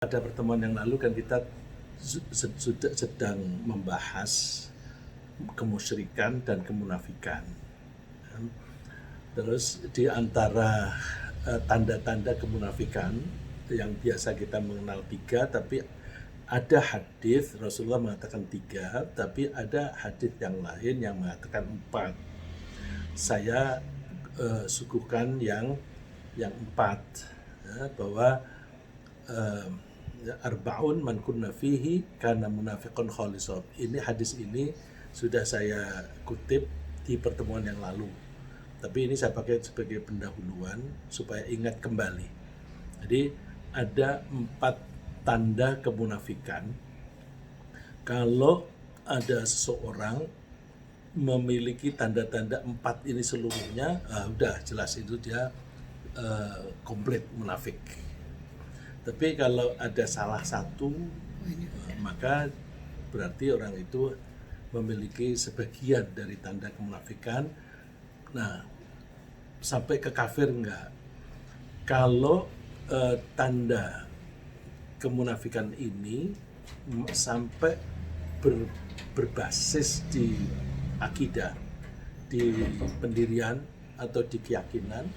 Pada pertemuan yang lalu kan kita sudah sedang membahas kemusyrikan dan kemunafikan. Terus di antara tanda-tanda kemunafikan yang biasa kita mengenal 3, tapi ada hadis Rasulullah mengatakan 3, tapi ada hadis yang lain yang mengatakan 4. Saya suguhkan yang 4, bahwa arba'un man kunna fihi kana munafiqun khalisab. Ini hadis ini sudah saya kutip di pertemuan yang lalu. Tapi ini saya pakai sebagai pendahuluan supaya ingat kembali. Jadi ada 4 tanda kemunafikan. Kalau ada seseorang memiliki tanda-tanda 4 ini seluruhnya, udah jelas itu dia komplit munafik. Tapi kalau ada salah satu, maka berarti orang itu memiliki sebagian dari tanda kemunafikan. Nah, sampai ke kafir enggak. Kalau tanda kemunafikan ini sampai berbasis di akidah, di pendirian atau di keyakinan,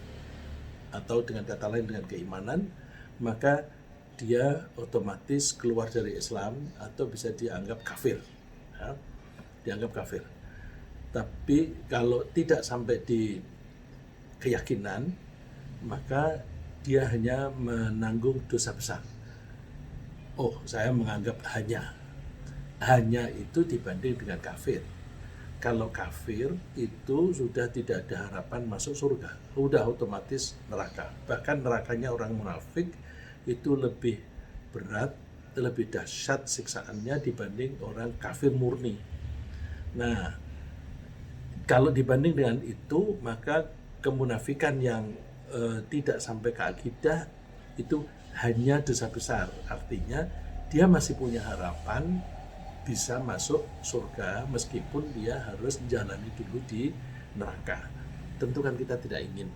atau dengan kata lain dengan keimanan, maka dia otomatis keluar dari Islam atau bisa dianggap kafir, ya, dianggap kafir. Tapi kalau tidak sampai di keyakinan, maka dia hanya menanggung dosa besar. Oh, saya menganggap hanya itu dibanding dengan kafir. Kalau kafir itu sudah tidak ada harapan masuk surga, udah otomatis neraka. Bahkan nerakanya orang munafik itu lebih berat, lebih dahsyat siksaannya dibanding orang kafir murni. Nah, kalau dibanding dengan itu, maka kemunafikan yang tidak sampai ke akidah itu hanya dosa besar. Artinya dia masih punya harapan bisa masuk surga meskipun dia harus menjalani dulu di neraka. Tentu kan kita tidak ingin,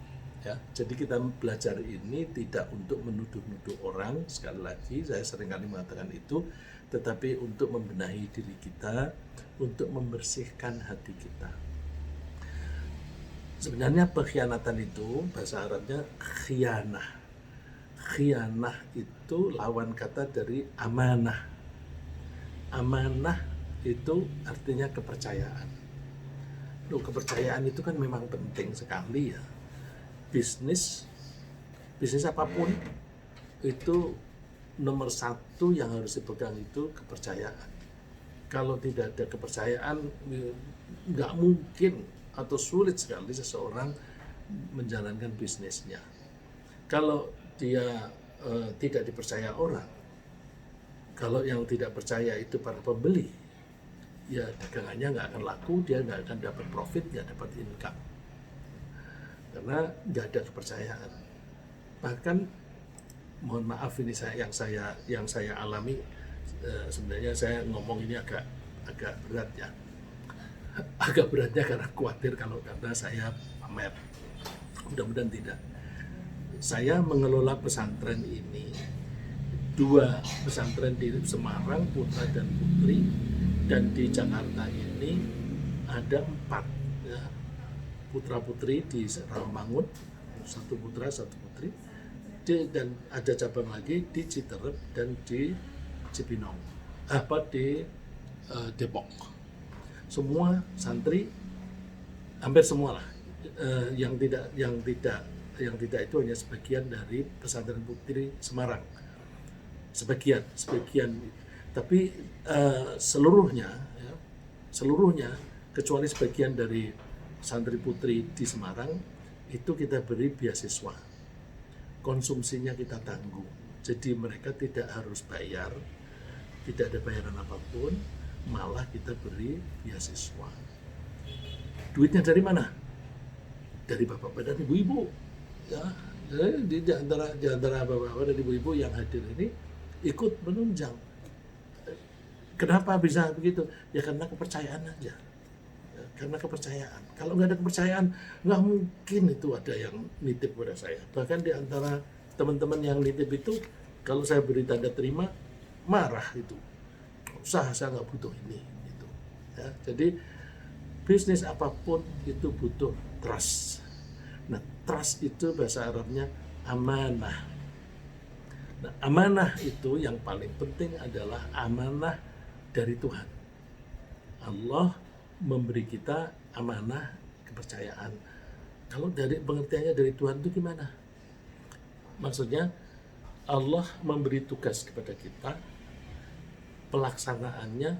ya. Jadi kita belajar ini tidak untuk menuduh-nuduh orang, sekali lagi saya seringkali mengatakan itu, tetapi untuk membenahi diri kita, untuk membersihkan hati kita. Sebenarnya pengkhianatan itu bahasa Arabnya khianah. Khianah itu lawan kata dari amanah. Amanah itu artinya kepercayaan. Kepercayaan itu kan memang penting sekali, ya. Bisnis apapun itu nomor 1 yang harus dipegang itu kepercayaan. Kalau tidak ada kepercayaan, nggak mungkin atau sulit sekali seseorang menjalankan bisnisnya. Kalau dia tidak dipercaya orang, kalau yang tidak percaya itu para pembeli, ya dagangannya nggak akan laku, dia nggak akan dapat profit, nggak dapat income, karena nggak ada kepercayaan. Bahkan mohon maaf, ini yang saya alami, sebenarnya saya ngomong ini agak berat, ya. Agak beratnya karena khawatir karena saya pamer. Mudah-mudahan tidak. Saya mengelola pesantren ini, 2 pesantren di Semarang, Putra dan Putri, dan di Jakarta ini ada 4, ya. Putra Putri di Rawamangun, 1 putra 1 putri, dan ada cabang lagi di Citerep dan di Cibinong, di Depok. Semua santri, hampir semua lah, yang tidak itu hanya sebagian dari pesantren Putri Semarang, sebagian, tapi seluruhnya kecuali sebagian dari santri Putri di Semarang itu kita beri beasiswa, konsumsinya kita tanggung, jadi mereka tidak harus bayar, tidak ada bayaran apapun, malah kita beri beasiswa. Duitnya dari mana? Dari bapak-bapak dan ibu-ibu, ya. Di antara bapak-bapak dan ibu-ibu yang hadir ini ikut menunjang. Kenapa bisa begitu? Ya karena kepercayaan aja. Ya, karena kepercayaan. Kalau nggak ada kepercayaan, nggak mungkin itu ada yang nitip pada saya. Bahkan di antara teman-teman yang nitip itu Kalau saya beri tanda terima, marah itu. Usaha saya nggak butuh ini. Gitu. Ya, jadi bisnis apapun itu butuh trust. Nah, trust itu bahasa Arabnya amanah. Nah, amanah itu yang paling penting adalah amanah dari Tuhan. Allah memberi kita amanah kepercayaan. Kalau dari pengertiannya dari Tuhan itu gimana? Maksudnya Allah memberi tugas kepada kita, pelaksanaannya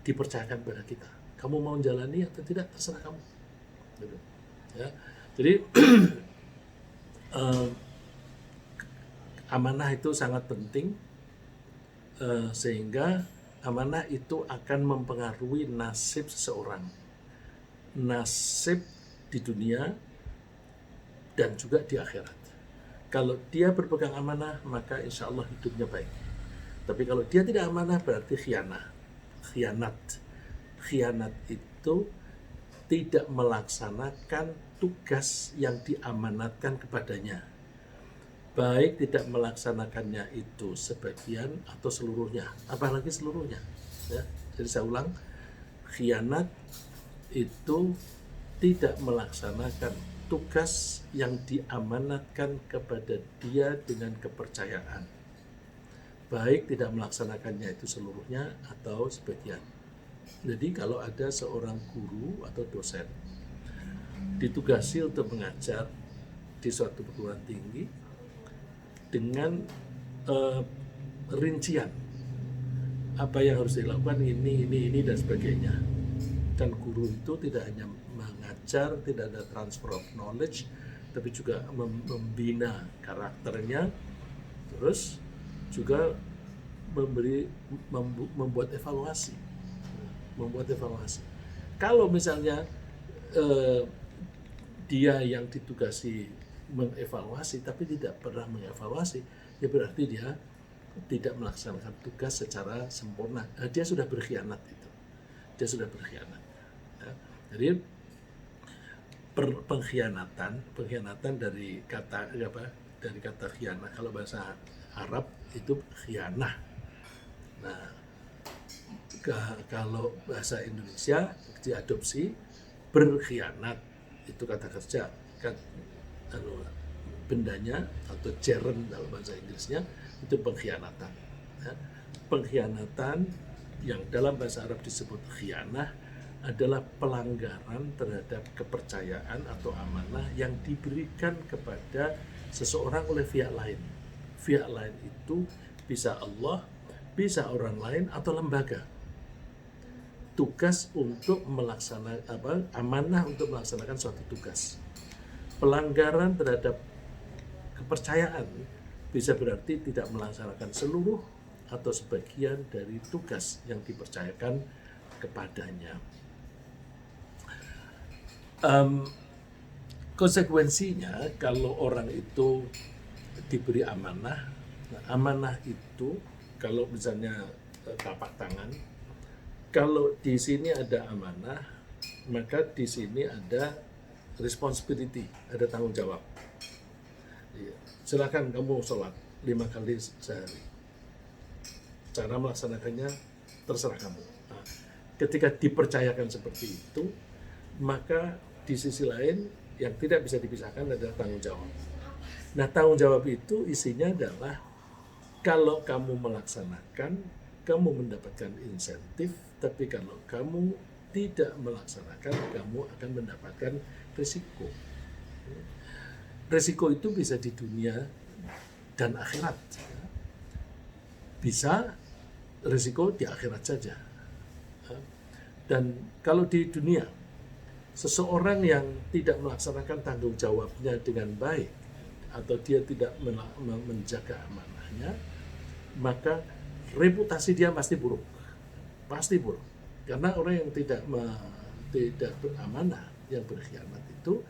dipercayakan kepada kita. Kamu mau jalani atau tidak terserah kamu. Gitu. Ya. Jadi amanah itu sangat penting, sehingga amanah itu akan mempengaruhi nasib seseorang, nasib di dunia dan juga di akhirat. Kalau dia berpegang amanah, maka insya Allah hidupnya baik. Tapi kalau dia tidak amanah, berarti khianat. Khianat itu tidak melaksanakan tugas yang diamanatkan kepadanya. Baik tidak melaksanakannya itu sebagian atau seluruhnya, apalagi seluruhnya. Ya. Jadi saya ulang, khianat itu tidak melaksanakan tugas yang diamanatkan kepada dia dengan kepercayaan. Baik tidak melaksanakannya itu seluruhnya atau sebagian. Jadi kalau ada seorang guru atau dosen ditugasi untuk mengajar di suatu perguruan tinggi dengan rincian apa yang harus dilakukan ini dan sebagainya. Dan guru itu tidak hanya mengajar, tidak ada transfer of knowledge, tapi juga membina karakternya, terus juga membuat evaluasi. Kalau misalnya dia yang ditugasi mengevaluasi tapi tidak pernah mengevaluasi, ya berarti dia tidak melaksanakan tugas secara sempurna. Dia sudah berkhianat itu. Dia sudah berkhianat. Ya. Jadi pengkhianatan dari kata khianah, kalau bahasa Arab itu khianah. Nah, kalau bahasa Indonesia diadopsi berkhianat, itu kata kerja kan, bendanya atau gerund dalam bahasa Inggrisnya itu pengkhianatan. Ya. Pengkhianatan yang dalam bahasa Arab disebut khianah adalah pelanggaran terhadap kepercayaan atau amanah yang diberikan kepada seseorang oleh pihak lain. Pihak lain itu bisa Allah, bisa orang lain atau lembaga. Tugas untuk melaksanakan amanah untuk melaksanakan suatu tugas. Pelanggaran terhadap kepercayaan bisa berarti tidak melaksanakan seluruh atau sebagian dari tugas yang dipercayakan kepadanya. Konsekuensinya kalau orang itu diberi amanah, nah amanah itu kalau misalnya tapak tangan, kalau di sini ada amanah, maka di sini ada responsibility, ada tanggung jawab. Silakan kamu sholat 5 kali sehari. Cara melaksanakannya terserah kamu. Nah, ketika dipercayakan seperti itu, maka di sisi lain yang tidak bisa dipisahkan adalah tanggung jawab. Nah, tanggung jawab itu isinya adalah kalau kamu melaksanakan, kamu mendapatkan insentif, tapi kalau kamu tidak melaksanakan, kamu akan mendapatkan risiko. Risiko itu bisa di dunia dan akhirat. Bisa risiko di akhirat saja. Dan kalau di dunia, seseorang yang tidak melaksanakan tanggung jawabnya dengan baik atau dia tidak menjaga amanahnya, maka reputasi dia pasti buruk. Karena orang yang tidak beramanah, yang berkhianat itu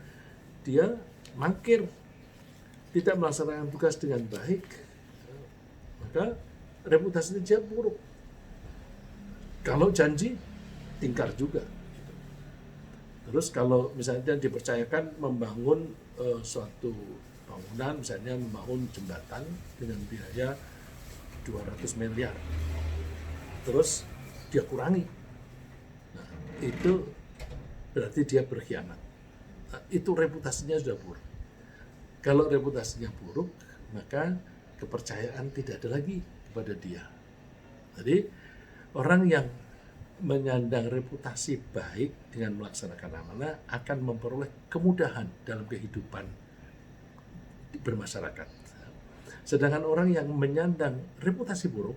dia mangkir, tidak melaksanakan tugas dengan baik, maka reputasi dia buruk. Kalau janji tingkar juga. Terus kalau misalnya dipercayakan membangun suatu bangunan, misalnya membangun jembatan dengan biaya 200 miliar. Terus dia kurangi. Nah, itu berarti dia berkhianat. Nah, itu reputasinya sudah buruk. Kalau reputasinya buruk, maka kepercayaan tidak ada lagi kepada dia. Jadi orang yang menyandang reputasi baik dengan melaksanakan amanah akan memperoleh kemudahan dalam kehidupan bermasyarakat. Sedangkan orang yang menyandang reputasi buruk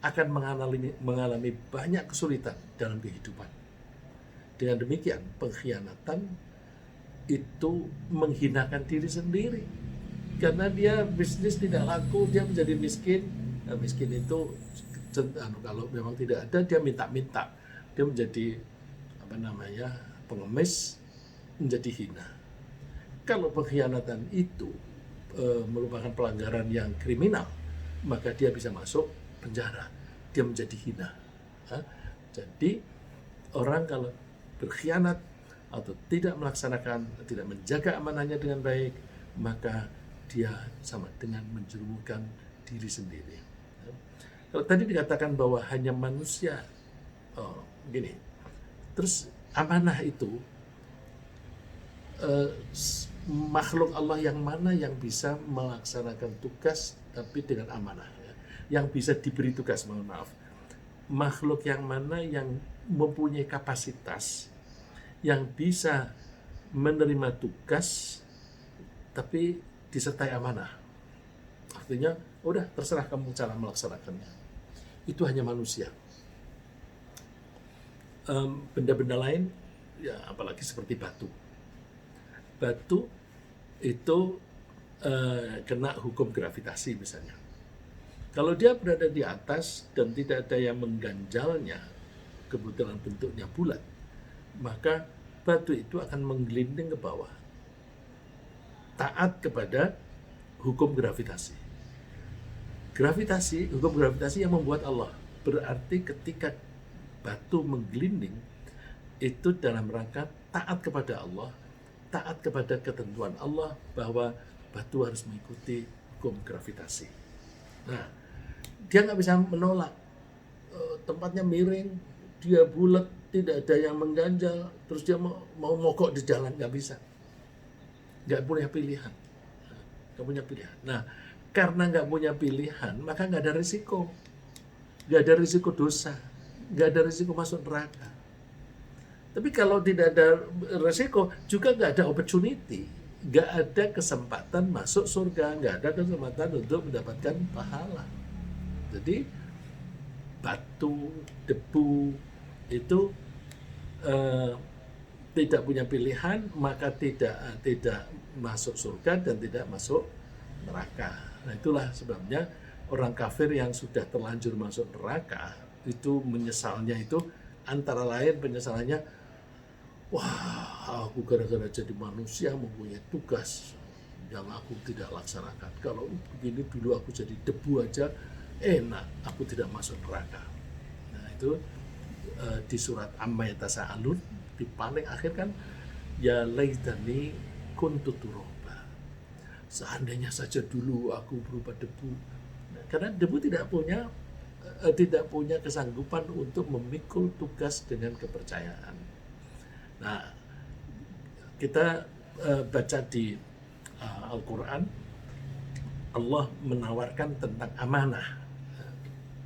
akan mengalami banyak kesulitan dalam kehidupan. Dengan demikian, pengkhianatan itu menghinakan diri sendiri. Karena dia bisnis tidak laku, dia menjadi miskin. Nah, miskin itu kalau memang tidak ada, dia minta-minta. Dia menjadi pengemis, menjadi hina. Kalau pengkhianatan itu merupakan pelanggaran yang kriminal, maka dia bisa masuk penjara. Dia menjadi hina. Jadi orang kalau berkhianat atau tidak melaksanakan, tidak menjaga amanahnya dengan baik, maka dia sama dengan menjerumuskan diri sendiri. Kalau tadi dikatakan bahwa hanya manusia, gini, terus amanah itu makhluk Allah yang mana yang bisa melaksanakan tugas tapi dengan amanah, ya? Yang bisa diberi tugas, mohon maaf. Makhluk yang mana yang mempunyai kapasitas yang bisa menerima tugas tapi disertai amanah. Artinya, udah terserah kamu cara melaksanakannya. Itu hanya manusia. Benda-benda lain, ya apalagi seperti batu. Batu itu kena hukum gravitasi misalnya. Kalau dia berada di atas dan tidak ada yang mengganjalnya, kebetulan bentuknya bulat, maka batu itu akan menggelinding ke bawah, taat kepada hukum gravitasi. Hukum gravitasi yang membuat Allah. Berarti ketika batu menggelinding, itu dalam rangka taat kepada Allah, taat kepada ketentuan Allah bahwa batu harus mengikuti hukum gravitasi. Nah, dia nggak bisa menolak. Tempatnya miring, dia bulat, tidak ada yang mengganjal, terus dia mau mogok di jalan, nggak bisa. Nggak punya pilihan. Nah, karena nggak punya pilihan, maka nggak ada risiko. Nggak ada risiko dosa. Nggak ada risiko masuk neraka. Tapi kalau tidak ada risiko, juga nggak ada opportunity. Nggak ada kesempatan masuk surga. Nggak ada kesempatan untuk mendapatkan pahala. Jadi, batu, debu, itu tidak punya pilihan, maka tidak masuk surga dan tidak masuk neraka. Nah, itulah sebabnya orang kafir yang sudah terlanjur masuk neraka itu menyesalnya itu antara lain penyesalannya, wah, aku gara-gara jadi manusia mempunyai tugas yang aku tidak laksanakan. Kalau begini dulu aku jadi debu aja enak, aku tidak masuk neraka. Nah, itu di surat Amma Yatasaalun di paling akhir kan, ya laitani kuntu turaba. Seandainya saja dulu aku berupa debu. Nah, karena debu tidak punya kesanggupan untuk memikul tugas dengan kepercayaan. Nah, kita baca di Al-Quran, Allah menawarkan tentang amanah.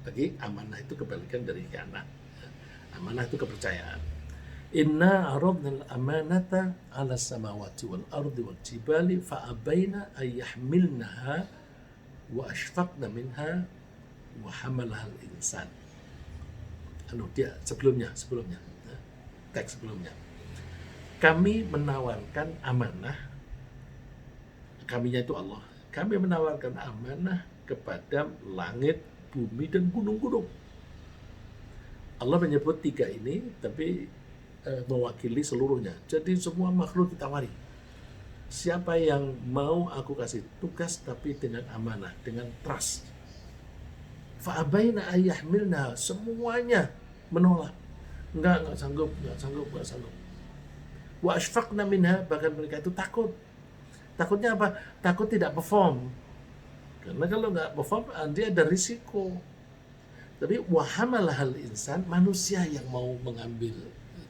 Bagi amanah itu kebalikan dari khianat. Amanah itu kepercayaan. Inna aradnal amanata 'ala samawati wal ardi wal jibali fa abaina ay yahmilnaha wa ashfaqna minha wa hamalaha al-insan. Sebelumnya teks sebelumnya. Kami menawarkan amanah, kaminya itu Allah. Kami menawarkan amanah kepada langit, bumi dan gunung-gunung. Allah menyebut tiga ini, tapi mewakili seluruhnya. Jadi semua makhluk ditawari. Siapa yang mau aku kasih tugas tapi dengan amanah, dengan trust. Fa'abaina ayyahmilna, semuanya menolak. Enggak sanggup. Wa ashfaqna minha, bahkan mereka itu takut. Takutnya apa? Takut tidak perform. Karena kalau nggak perform, dia ada risiko. Tapi wahamalah hal insan, manusia yang mau mengambil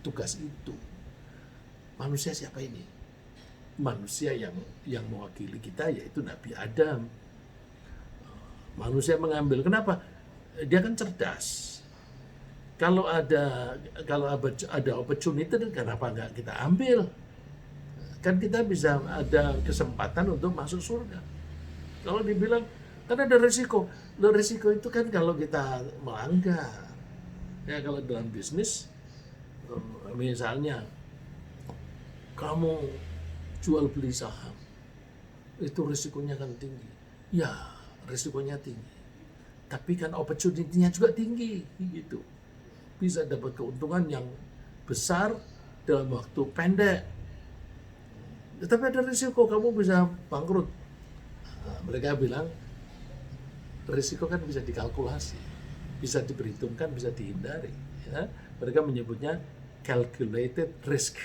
tugas itu. Manusia siapa ini? Manusia yang mewakili kita yaitu Nabi Adam. Manusia mengambil. Kenapa? Dia kan cerdas. Kalau ada opportunity, kenapa nggak kita ambil? Kan kita bisa ada kesempatan untuk masuk surga. Kalau dibilang kan ada risiko. Risiko itu kan kalau kita melanggar. Ya kalau dalam bisnis, misalnya kamu jual beli saham, itu risikonya kan tinggi. Ya, risikonya tinggi. Tapi kan opportunity-nya juga tinggi, gitu. Bisa dapat keuntungan yang besar dalam waktu pendek. Tapi ada risiko kamu bisa bangkrut. Nah, mereka bilang risiko kan bisa dikalkulasi, bisa diperhitungkan, bisa dihindari. Ya. Mereka menyebutnya calculated risk.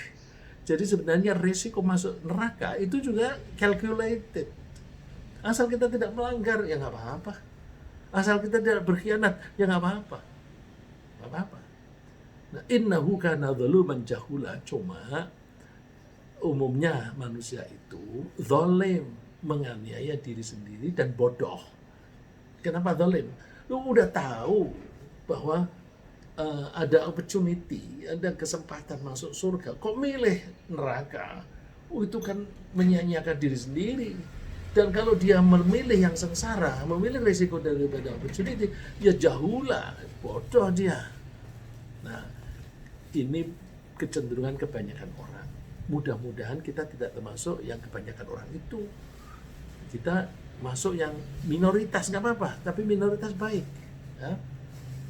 Jadi sebenarnya risiko masuk neraka itu juga calculated. Asal kita tidak melanggar, ya nggak apa-apa. Asal kita tidak berkhianat, ya nggak apa-apa. Nggak apa-apa. Nah, innahu kana zaluman jahula. Cuma umumnya manusia itu zalim, menganiaya diri sendiri dan bodoh. Kenapa zalim? Lu udah tahu bahwa ada opportunity, ada kesempatan masuk surga, kok milih neraka? Itu kan menyia-nyiakan diri sendiri. Dan kalau dia memilih yang sengsara, memilih risiko daripada opportunity, ya jahula, bodoh dia. Nah, ini kecenderungan kebanyakan orang. Mudah-mudahan kita tidak termasuk yang kebanyakan orang itu. Kita masuk yang minoritas, nggak apa-apa, tapi minoritas baik. Ya.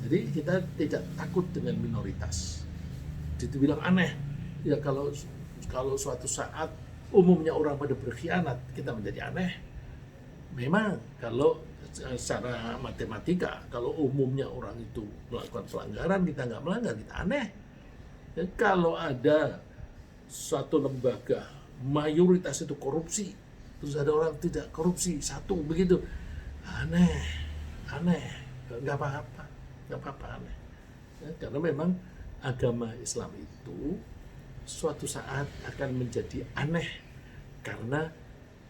Jadi kita tidak takut dengan minoritas. Itu bilang aneh. Ya kalau suatu saat umumnya orang pada berkhianat, kita menjadi aneh. Memang kalau secara matematika, kalau umumnya orang itu melakukan pelanggaran, kita nggak melanggar, kita aneh. Dan kalau ada suatu lembaga mayoritas itu korupsi, terus ada orang tidak korupsi, satu begitu, aneh, nggak apa-apa aneh. Ya, karena memang agama Islam itu suatu saat akan menjadi aneh karena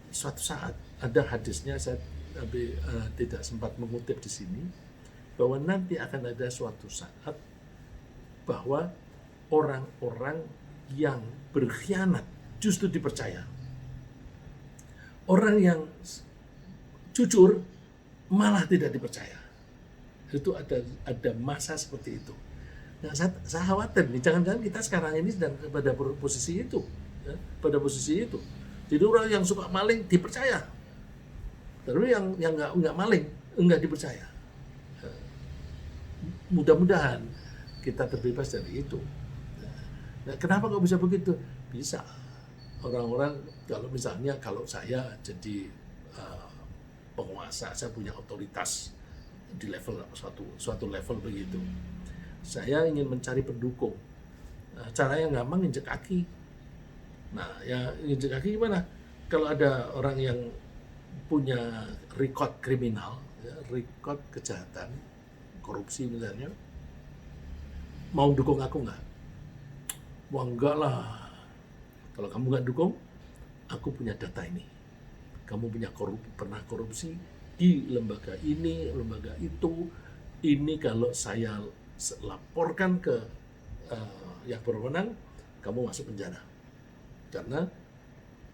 suatu saat ada hadisnya, saya tidak sempat mengutip di sini, bahwa nanti akan ada suatu saat bahwa orang-orang yang berkhianat justru dipercaya. Orang yang jujur malah tidak dipercaya. Itu ada masa seperti itu. Nah, saya khawatir nih, jangan-jangan kita sekarang ini sedang pada posisi itu, ya, pada posisi itu. Jadi orang yang suka maling dipercaya, tapi yang nggak maling nggak dipercaya. Mudah-mudahan kita terbebas dari itu. Nah, kenapa kok bisa begitu? Bisa. Orang-orang kalau saya jadi penguasa, saya punya otoritas di level suatu level begitu. Saya ingin mencari pendukung. Nah, caranya gampang, injek kaki. Nah, ya injek kaki gimana? Kalau ada orang yang punya record kriminal, ya, record kejahatan, korupsi misalnya, mau dukung aku nggak? Wah enggak lah. Kalau kamu nggak dukung, aku punya data ini. Kamu pernah korupsi di lembaga ini, lembaga itu. Ini kalau saya laporkan ke yang berwenang, kamu masuk penjara. Karena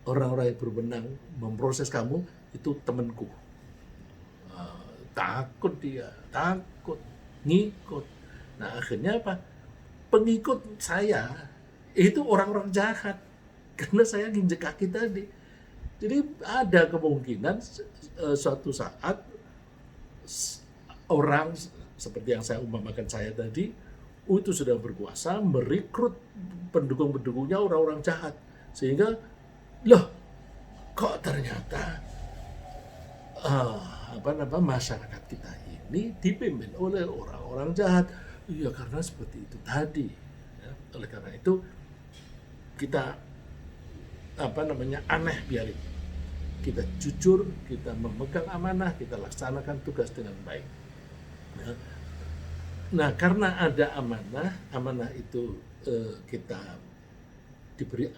orang-orang yang berwenang memproses kamu itu temanku. Takut dia, ngikut. Nah akhirnya apa? Pengikut saya itu orang-orang jahat karena saya nginjek kaki tadi. Jadi ada kemungkinan suatu saat orang seperti yang saya umpamakan saya tadi itu sudah berkuasa merekrut pendukung-pendukungnya orang-orang jahat, sehingga loh kok ternyata masyarakat kita ini dipimpin oleh orang-orang jahat. Iya, karena seperti itu tadi. Ya, oleh karena itu kita aneh biarin. kita jujur, kita memegang amanah, kita laksanakan tugas dengan baik. Nah, karena ada amanah itu kita diberi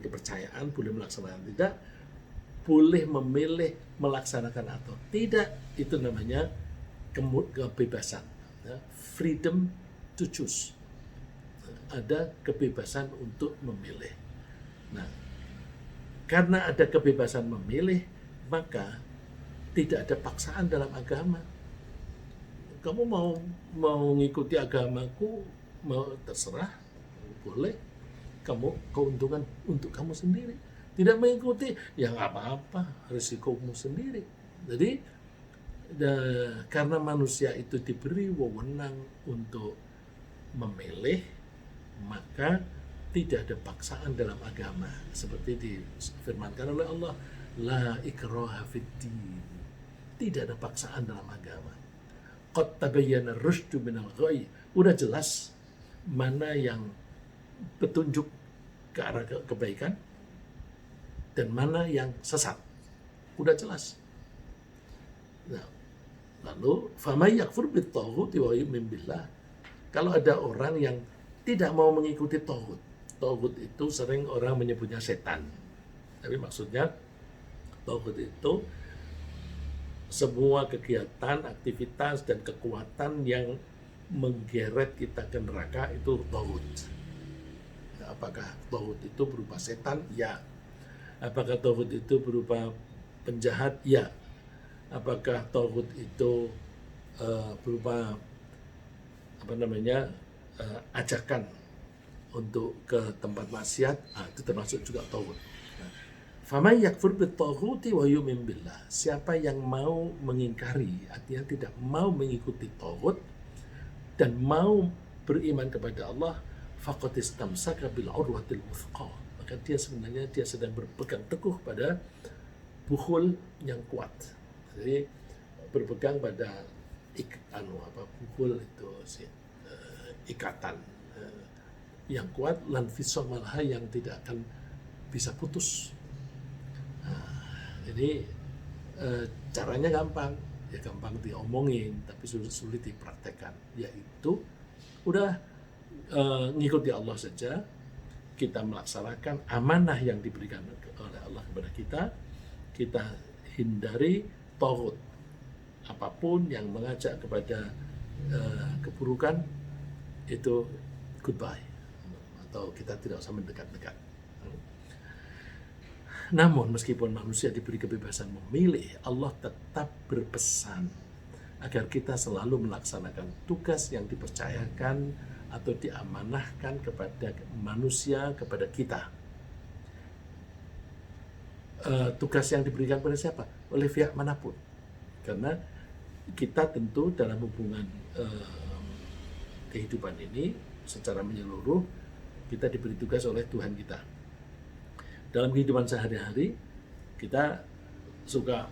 kepercayaan, boleh melaksanakan tidak, boleh memilih melaksanakan atau tidak, itu namanya kebebasan, freedom to choose. Ada kebebasan untuk memilih. Nah, karena ada kebebasan memilih, maka tidak ada paksaan dalam agama. Kamu mau mengikuti agamaku, mau terserah, boleh. Kamu keuntungan untuk kamu sendiri. Tidak mengikuti, ya nggak apa-apa, risikomu sendiri. Jadi karena manusia itu diberi wewenang untuk memilih, maka tidak ada paksaan dalam agama. Seperti difirmankan oleh Allah, la ikraha fiddin. Tidak ada paksaan dalam agama. Qad tabayyana rusydu minal ghayy. Udah jelas mana yang petunjuk ke arah kebaikan dan mana yang sesat. Udah jelas. Nah, lalu faman yakfur bit-taghuti wa yu'min billah. Kalau ada orang yang tidak mau mengikuti taghut. Taghut itu sering orang menyebutnya setan. Tapi maksudnya taghut itu semua kegiatan, aktivitas dan kekuatan yang menggeret kita ke neraka itu taghut. Apakah taghut itu berupa setan? Ya. Apakah taghut itu berupa penjahat? Ya. Apakah taghut itu berupa ajakan untuk ke tempat maksiat? Itu termasuk juga taghut. Faman yakfur bit-taghuti wa yu'min billah. Siapa yang mau mengingkari, artinya tidak mau mengikuti taghut dan mau beriman kepada Allah, faqad istamsaka bil urwatil wuthqa. Maka dia sebenarnya sedang berpegang teguh pada bukhul yang kuat. Jadi berpegang pada bukhul itu ikatan yang kuat, lan fisomalha yang tidak akan bisa putus. Jadi caranya gampang, ya gampang diomongin, tapi sulit dipraktekkan. Yaitu udah ngikuti Allah saja, kita melaksanakan amanah yang diberikan oleh Allah kepada kita, kita hindari taghut. Apapun yang mengajak kepada keburukan itu goodbye, atau kita tidak usah mendekat-dekat. Namun meskipun manusia diberi kebebasan memilih, Allah tetap berpesan agar kita selalu melaksanakan tugas yang dipercayakan atau diamanahkan kepada manusia, kepada kita. Tugas yang diberikan kepada siapa? Oleh pihak manapun. Karena kita tentu dalam hubungan kehidupan ini secara menyeluruh, kita diberi tugas oleh Tuhan kita. Dalam kehidupan sehari-hari, kita suka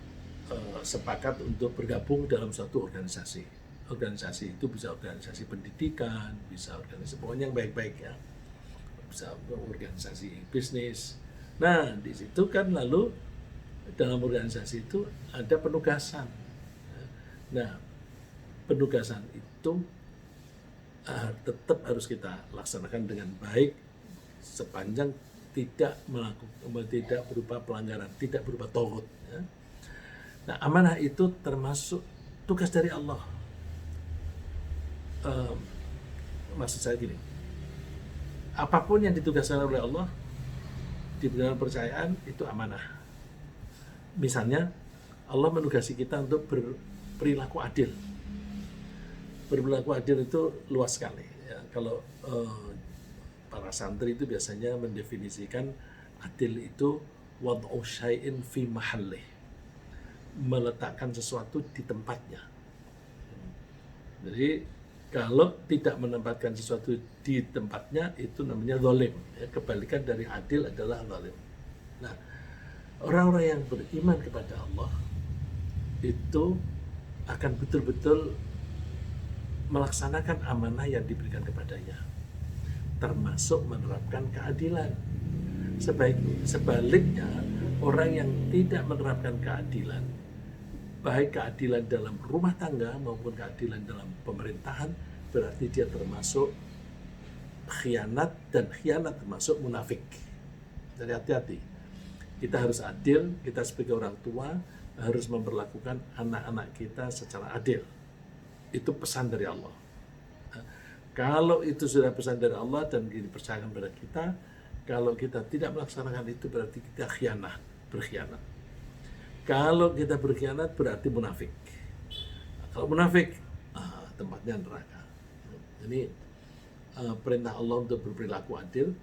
sepakat untuk bergabung dalam suatu organisasi. Organisasi itu bisa organisasi pendidikan, bisa organisasi pokoknya yang baik-baik ya, bisa organisasi bisnis. Nah, di situ kan lalu dalam organisasi itu ada penugasan. Nah, penugasan itu tetap harus kita laksanakan dengan baik sepanjang tidak berupa pelanggaran, tidak berupa taghut. Ya. Nah, amanah itu termasuk tugas dari Allah. Maksud saya gini, apapun yang ditugaskan oleh Allah, diberikan kepercayaan, itu amanah. Misalnya, Allah menugasi kita untuk berperilaku adil. Berperilaku adil itu luas sekali. Ya. Kalau para santri itu biasanya mendefinisikan adil itu wad'u syai'in fi mahallih, meletakkan sesuatu di tempatnya. Jadi kalau tidak menempatkan sesuatu di tempatnya itu namanya zalim. Ya, kebalikan dari adil adalah zalim. Nah, orang-orang yang beriman kepada Allah itu akan betul-betul melaksanakan amanah yang diberikan kepadanya, termasuk menerapkan keadilan. Sebaliknya, Orang yang tidak menerapkan keadilan, baik keadilan dalam rumah tangga maupun keadilan dalam pemerintahan, berarti dia termasuk khianat, dan khianat termasuk munafik. Jadi hati-hati. Kita harus adil, kita sebagai orang tua harus memperlakukan anak-anak kita secara adil. Itu pesan dari Allah. Kalau itu sudah pesan dari Allah dan dipercayakan kepada kita, kalau kita tidak melaksanakan itu berarti kita berkhianat. Kalau kita berkhianat berarti munafik. Kalau munafik, tempatnya neraka. Ini perintah Allah untuk berperilaku adil,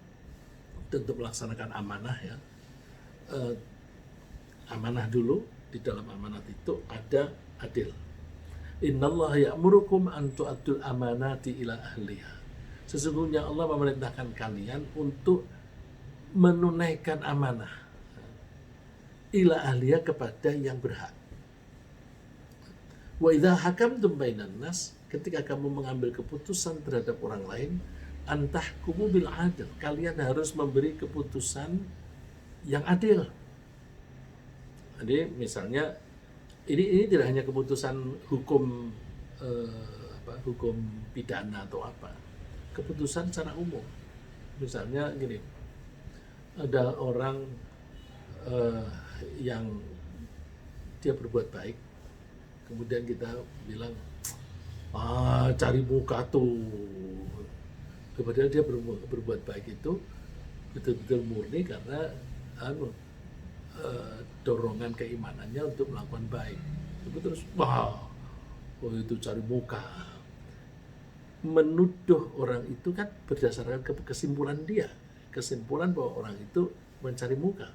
untuk melaksanakan amanah ya. Amanah dulu, di dalam amanat itu ada adil. Innallaha ya'murukum an tu'addul amanati ila ahliha. Sesungguhnya Allah memerintahkan kalian untuk menunaikan amanah ila ahliha, kepada yang berhak. Wa idza hakamtum bainan nas, ketika kamu mengambil keputusan terhadap orang lain, antahkumu bil adl, kalian harus memberi keputusan yang adil. Jadi misalnya ini tidak hanya keputusan hukum hukum pidana atau apa, keputusan secara umum. Misalnya gini, ada orang yang dia berbuat baik, kemudian kita bilang cari muka tuh, kemudian dia berbuat baik itu betul-betul murni karena dorongan keimanannya untuk melakukan baik. Tapi terus itu cari muka. Menuduh orang itu kan berdasarkan kesimpulan dia, kesimpulan bahwa orang itu mencari muka.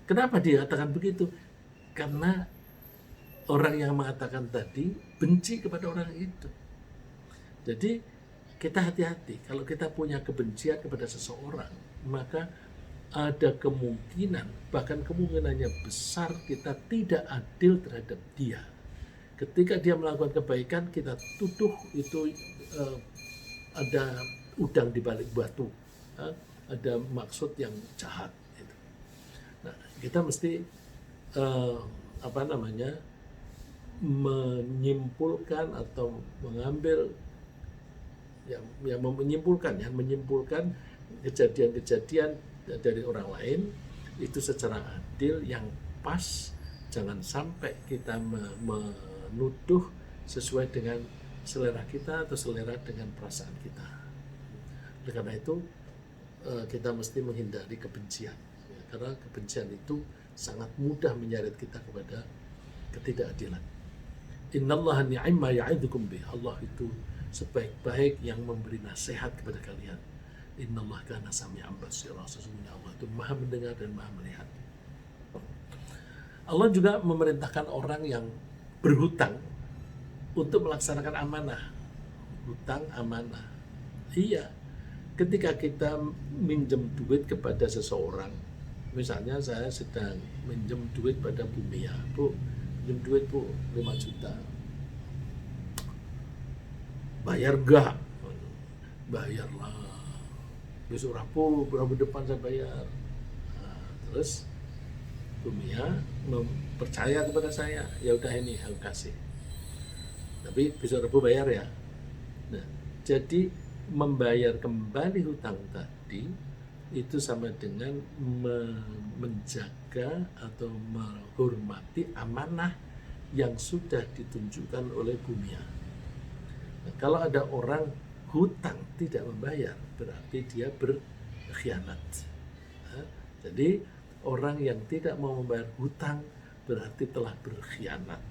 Kenapa dia katakan begitu? Karena orang yang mengatakan tadi benci kepada orang itu. Jadi kita hati-hati, kalau kita punya kebencian kepada seseorang, maka ada kemungkinan, bahkan kemungkinannya besar, kita tidak adil terhadap dia. Ketika dia melakukan kebaikan, kita tuduh itu ada udang di balik batu, ada maksud yang jahat. Nah, kita mesti menyimpulkan atau mengambil menyimpulkan kejadian-kejadian dari orang lain itu secara adil yang pas. Jangan sampai kita menuduh sesuai dengan selera kita atau selera dengan perasaan kita. Oleh karena itu kita mesti menghindari kebencian, karena kebencian itu sangat mudah menyeret kita kepada ketidakadilan. Innallaha ni'ma ya'idzukum bih. Allah itu sebaik-baik yang memberi nasihat kepada kalian. Innallaha kana sami'an basira. Sesungguhnya Allah itu Maha mendengar dan Maha melihat. Allah juga memerintahkan orang yang berhutang untuk melaksanakan amanah. Hutang amanah. Iya. Ketika kita minjem duit kepada seseorang, misalnya saya sedang minjem duit pada Bu Mia, Bu, minjem duit Bu 5 juta. Bayar enggak? Bayarlah. Besok Rabu depan saya bayar. Terus Bu Mia percaya kepada saya, ya udah ini aku kasih. Tapi besok Rabu bayar ya. Nah, jadi membayar kembali hutang tadi itu sama dengan menjaga atau menghormati amanah yang sudah ditunjukkan oleh Bu Mia. Nah, kalau ada orang hutang tidak membayar, berarti dia berkhianat. Nah, jadi orang yang tidak mau membayar hutang berarti telah berkhianat.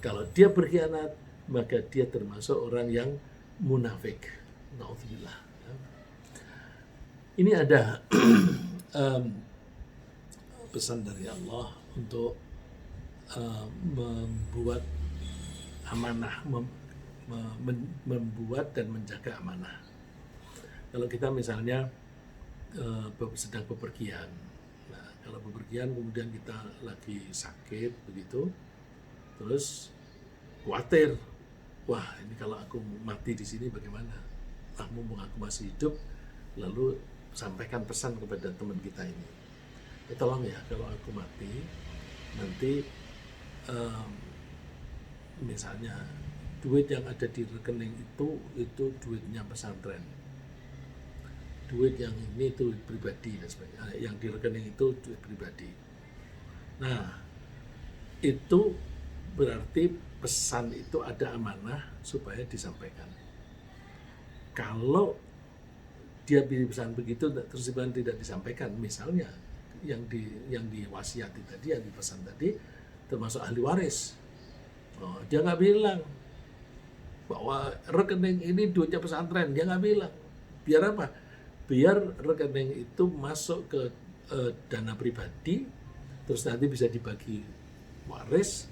Kalau dia berkhianat, maka dia termasuk orang yang munafik. Na'udzubillah. Ini ada pesan dari Allah untuk membuat amanah, membuat dan menjaga amanah. Kalau kita misalnya sedang bepergian, nah, kalau bepergian kemudian kita lagi sakit begitu, terus khawatir, wah ini kalau aku mati di sini bagaimana? Mumpung aku masih hidup, lalu sampaikan pesan kepada teman kita ini. tolong ya kalau aku mati nanti em, misalnya duit yang ada di rekening itu duitnya pesantren, duit yang ini itu pribadi dan sebagainya, yang di rekening itu duit pribadi. Nah, itu berarti pesan itu ada amanah supaya disampaikan. Kalau dia pilih pesan begitu terus tidak disampaikan, misalnya yang diwasiati tadi, yang dipesan tadi termasuk ahli waris, dia nggak bilang bahwa rekening ini duitnya pesantren, dia nggak bilang. Biar apa? Biar rekening itu masuk ke dana pribadi, terus nanti bisa dibagi waris,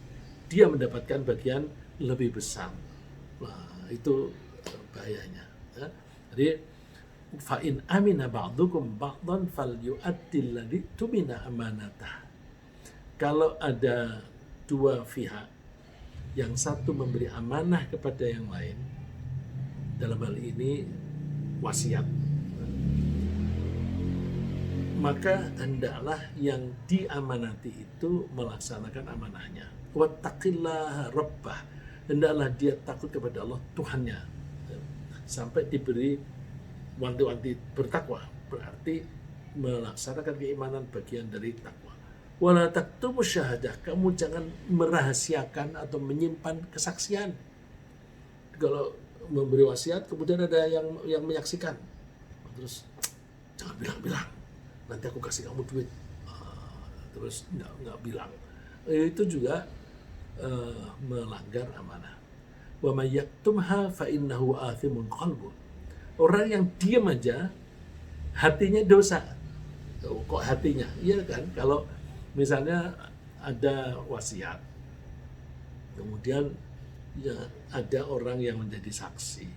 dia mendapatkan bagian lebih besar. Nah, itu bahayanya. Ya. Jadi fa'in amina ba'dukum ba'dan falyu'addil ladzi tumina amanatah. Kalau ada dua pihak, yang satu memberi amanah kepada yang lain, dalam hal ini wasiat, maka hendaklah yang diamanati itu melaksanakan amanahnya. Wattaqillaha rabbah, hendaklah dia takut kepada Allah Tuhannya, sampai diberi wanti-wanti bertakwa, berarti melaksanakan keimanan bagian dari takwa. Wala taktumu syahadah, kamu jangan merahasiakan atau menyimpan kesaksian. Kalau memberi wasiat kemudian ada yang menyaksikan, terus jangan bilang-bilang, nanti aku kasih kamu duit, terus nggak bilang, itu juga melanggar amanah. Wa may yaktumha fa innahu athimun qalbuh. Orang yang diam aja, hatinya dosa. Kok hatinya? Iya kan? Kalau misalnya ada wasiat, kemudian ya ada orang yang menjadi saksi.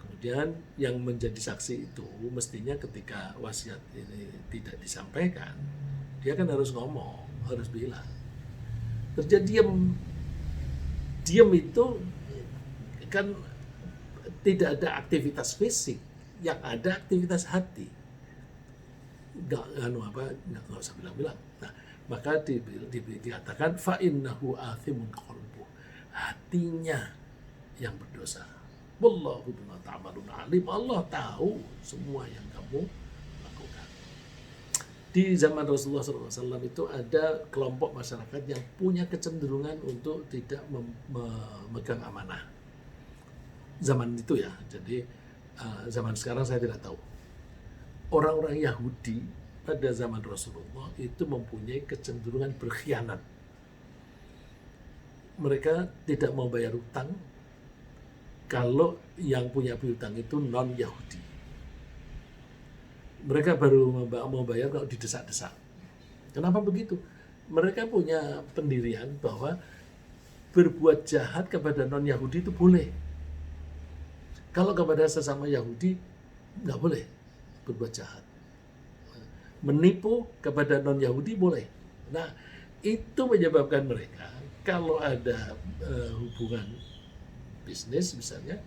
Kemudian yang menjadi saksi itu mestinya ketika wasiat ini tidak disampaikan, dia kan harus ngomong, harus bilang. Terjadi diam itu kan tidak ada aktivitas fisik, yang ada aktivitas hati. Nggak usah bilang-bilang. Nah, maka dikatakan fa innahu athimun qalbuh, hatinya yang berdosa. Wallahu bima ta'malun alim, Allah tahu semua yang kamu lakukan. Di zaman Rasulullah SAW itu ada kelompok masyarakat yang punya kecenderungan untuk tidak memegang amanah. Zaman itu ya, jadi zaman sekarang saya tidak tahu. Orang-orang Yahudi pada zaman Rasulullah itu mempunyai kecenderungan berkhianat. Mereka tidak mau bayar utang kalau yang punya piutang itu non-Yahudi. Mereka baru mau bayar kalau didesak-desak. Kenapa begitu? Mereka punya pendirian bahwa berbuat jahat kepada non-Yahudi itu boleh. Kalau kepada sesama Yahudi, nggak boleh berbuat jahat. Menipu kepada non-Yahudi boleh. Nah, itu menyebabkan mereka, kalau ada hubungan bisnis misalnya,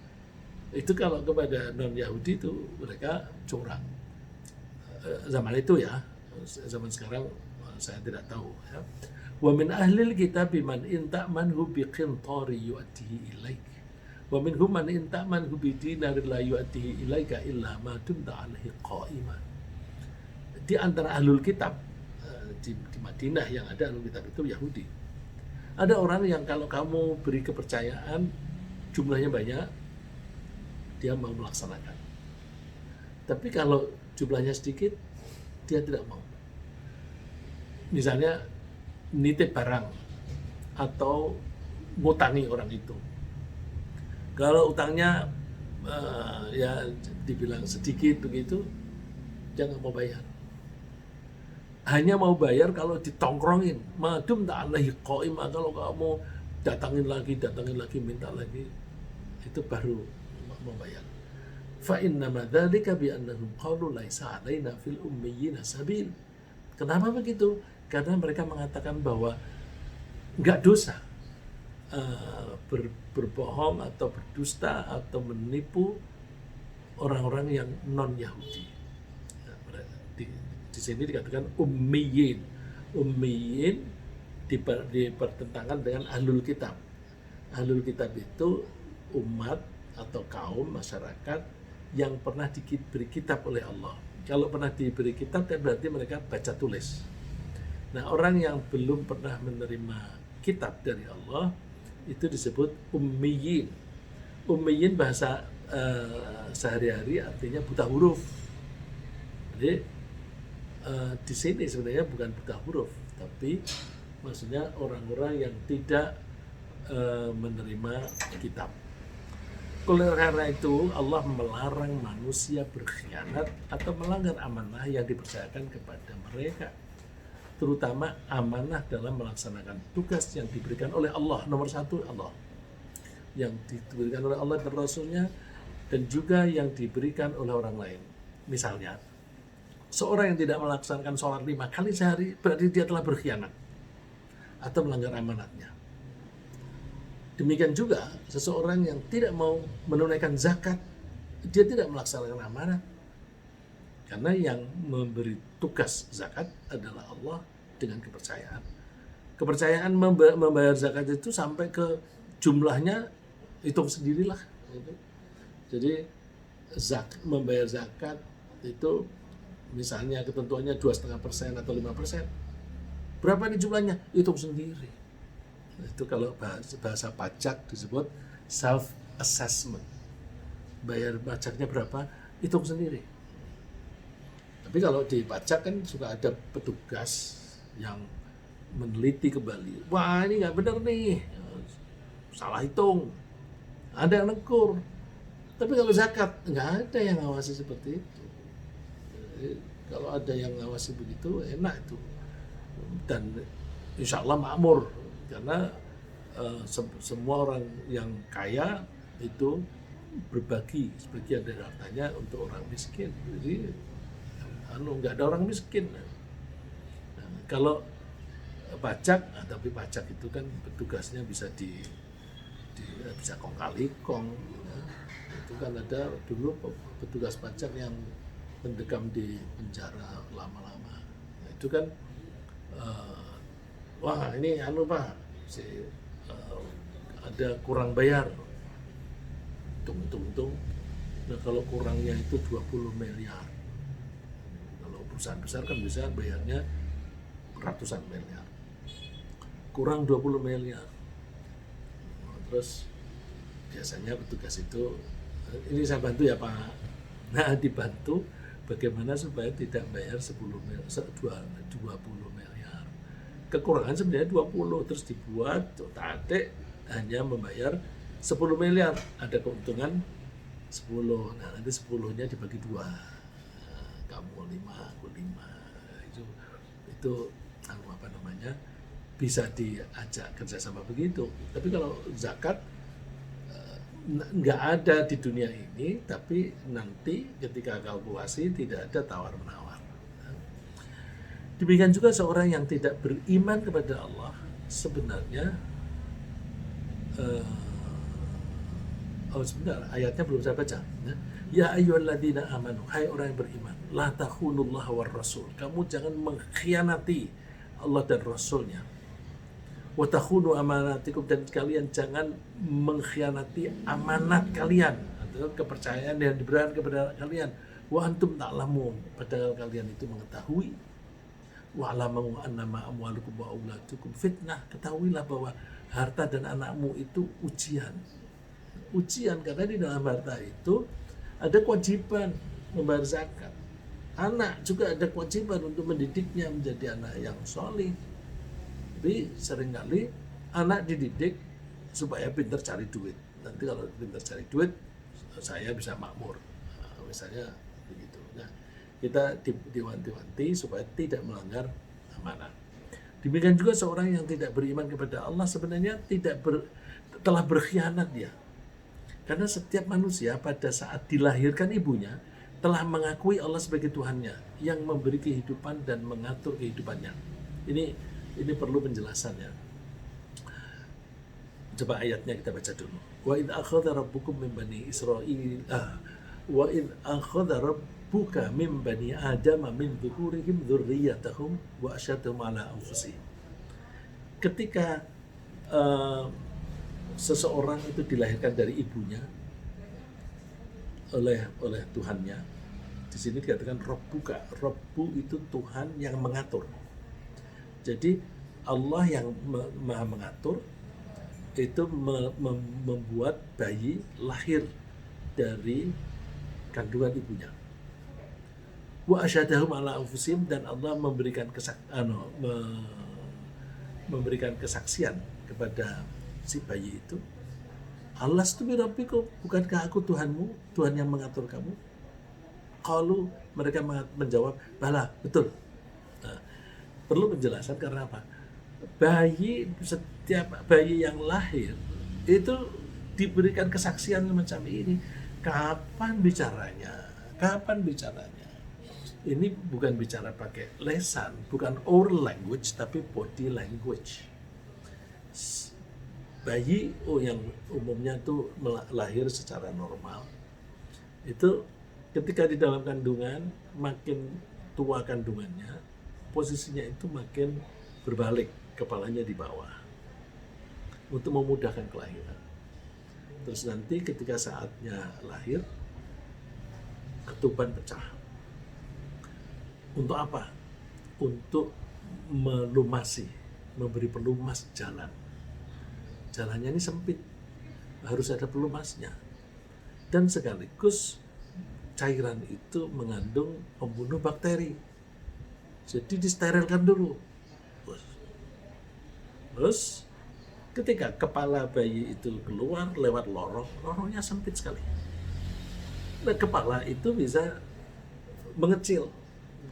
itu kalau kepada non-Yahudi itu mereka curang. Zaman itu ya, zaman sekarang saya tidak tahu. Ya. Wa min ahlil kitabi man in ta'manhu biqintari yu'tihi ilaik. Wa minhum man in ta'manhu bidinarin la yu'tihi ilaika illa ma dumta 'alaihi qa'iman. Di antara ahlul kitab di Madinah yang ada ahlul kitab itu Yahudi. Ada orang yang kalau kamu beri kepercayaan jumlahnya banyak, dia mau melaksanakan. Tapi kalau jumlahnya sedikit, dia tidak mau. Misalnya nitip barang atau ngutangi orang itu. Kalau utangnya ya dibilang sedikit begitu, jangan mau bayar. Hanya mau bayar kalau ditongkrongin. Madum ta'alaihi qa'imah, kalau kamu datangin lagi, minta lagi, itu baru mau bayar. Fa innama dzalika bi annahum qalu laisa 'alaina fil ummiyina sabil. Kenapa begitu? Karena mereka mengatakan bahwa enggak dosa berbohong atau berdusta atau menipu orang-orang yang non Yahudi. Di sini dikatakan ummiyin. Ummiyin dipertentangkan dengan ahlul kitab. Ahlul kitab itu umat atau kaum masyarakat yang pernah diberi kitab oleh Allah. Kalau pernah diberi kitab berarti mereka baca tulis. Nah, orang yang belum pernah menerima kitab dari Allah itu disebut ummiyin. Ummiyin bahasa sehari-hari artinya buta huruf. Jadi di sini sebenarnya bukan buta huruf, tapi maksudnya orang-orang yang tidak menerima kitab. Karena itu Allah melarang manusia berkhianat atau melanggar amanah yang dipercayakan kepada mereka, terutama amanah dalam melaksanakan tugas yang diberikan oleh Allah. Nomor satu Allah, yang diberikan oleh Allah dan Rasulnya, dan juga yang diberikan oleh orang lain. Misalnya, seorang yang tidak melaksanakan sholat 5 kali sehari berarti dia telah berkhianat atau melanggar amanatnya. Demikian juga seseorang yang tidak mau menunaikan zakat, dia tidak melaksanakan amanat. Karena yang memberi tugas zakat adalah Allah dengan kepercayaan. Kepercayaan membayar zakat itu sampai ke jumlahnya, hitung sendirilah. Jadi membayar zakat itu misalnya ketentuannya 2,5% atau 5%. Berapa ini jumlahnya? Hitung sendiri. Itu kalau bahasa pajak disebut self assessment. Bayar pajaknya berapa? Hitung sendiri. Tapi kalau di pajak kan suka ada petugas yang meneliti kembali. Wah, ini nggak benar nih, salah hitung. Ada yang negur. Tapi kalau zakat nggak ada yang ngawasi seperti itu. Jadi, kalau ada yang ngawasi begitu enak itu, dan insya Allah makmur, karena semua orang yang kaya itu berbagi sebagian dari hartanya untuk orang miskin. Jadi nggak ada orang miskin. Nah, kalau pajak, tapi pajak itu kan petugasnya bisa bisa kong kali kong. Itu kan ada dulu petugas pajak yang mendekam di penjara lama-lama. Nah, itu kan wah ini Pak, ada kurang bayar. Tung. Nah, kalau kurangnya itu 20 miliar. Kalau perusahaan besar kan bisa bayarnya ratusan miliar. Kurang 20 miliar. Nah, terus biasanya petugas itu, ini saya bantu ya Pak. Nah, dibantu bagaimana supaya tidak bayar 20 miliar. Kekurangan sebenarnya 20, terus dibuat tatik hanya membayar 10 miliar, ada keuntungan 10. Nah, nanti 10-nya dibagi 2. Nah, kamu 5, aku 5. Itu apa namanya? Bisa diajak kerjasama begitu. Tapi kalau zakat nggak ada di dunia ini, tapi nanti ketika kalkulasi tidak ada tawar-menawar. Demikian juga seorang yang tidak beriman kepada Allah sebenarnya sebentar, ayatnya belum saya baca. Ya ayyuhalladzina amanu, hai orang yang beriman, la takhunullaha war rasul, kamu jangan mengkhianati Allah dan Rasulnya. Wa takhunu amanatikum, dan kalian jangan mengkhianati amanat kalian atau kepercayaan yang diberikan kepada kalian. Wa antum ta'lamun, padahal kalian itu mengetahui. Wa alamu annama amwalukum wa auladukum fitnah, ketahuilah bahwa harta dan anakmu itu ujian. Ujian karena di dalam harta itu ada kewajiban membayar zakat. Anak juga ada kewajiban untuk mendidiknya menjadi anak yang soleh. Tapi seringkali anak dididik supaya pintar cari duit. Nanti kalau pintar cari duit, saya bisa makmur. Nah, misalnya begitu. Nah, kita diwanti-wanti supaya tidak melanggar amanah. Demikian juga seorang yang tidak beriman kepada Allah sebenarnya telah berkhianat dia. Karena setiap manusia pada saat dilahirkan ibunya telah mengakui Allah sebagai Tuhannya yang memberi kehidupan dan mengatur kehidupannya. Ini perlu penjelasannya. Coba ayatnya kita baca dulu. Wa idh akhadha rabbukum min bani Israil wa idh akhadha rabbuka min bani adama min dzukurihim dzurriyyatahum wa asyhadahum ala anfusihim. Ketika seseorang itu dilahirkan dari ibunya oleh Tuhannya, di sini dikatakan rabbuka. Rabbu itu Tuhan yang mengatur. Jadi Allah yang maha mengatur itu membuat bayi lahir dari kandungan ibunya. Wa asyhadahum ala anfusihim, dan Allah memberikan memberikan kesaksian kepada si bayi itu. Alastu bi rabbikum, bukankah aku Tuhanmu, Tuhan yang mengatur kamu? Qalu, mereka menjawab, bala, betul. Nah, perlu penjelasan karena apa? Setiap bayi yang lahir itu diberikan kesaksian macam ini. Kapan bicaranya? Ini bukan bicara pakai lesan, bukan oral language, tapi body language. Bayi yang umumnya itu lahir secara normal, itu ketika di dalam kandungan, makin tua kandungannya, posisinya itu makin berbalik, kepalanya di bawah, untuk memudahkan kelahiran. Terus nanti ketika saatnya lahir, ketuban pecah. Untuk apa? Untuk melumasi, memberi pelumas jalan. Jalannya ini sempit, harus ada pelumasnya. Dan sekaligus cairan itu mengandung pembunuh bakteri. Jadi disterilkan dulu. Terus ketika kepala bayi itu keluar lewat lorongnya sempit sekali. Nah, kepala itu bisa mengecil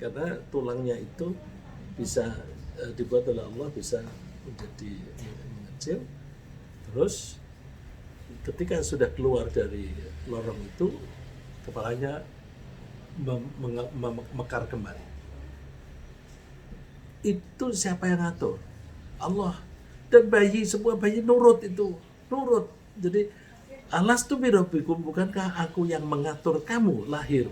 karena tulangnya itu bisa dibuat oleh Allah bisa menjadi mengecil. Terus ketika sudah keluar dari lorong itu, kepalanya mekar kembali. Itu siapa yang ngatur? Allah. Dan semua bayi nurut itu. Nurut. Jadi, alastu bi rabbikum, bukankah aku yang mengatur kamu lahir?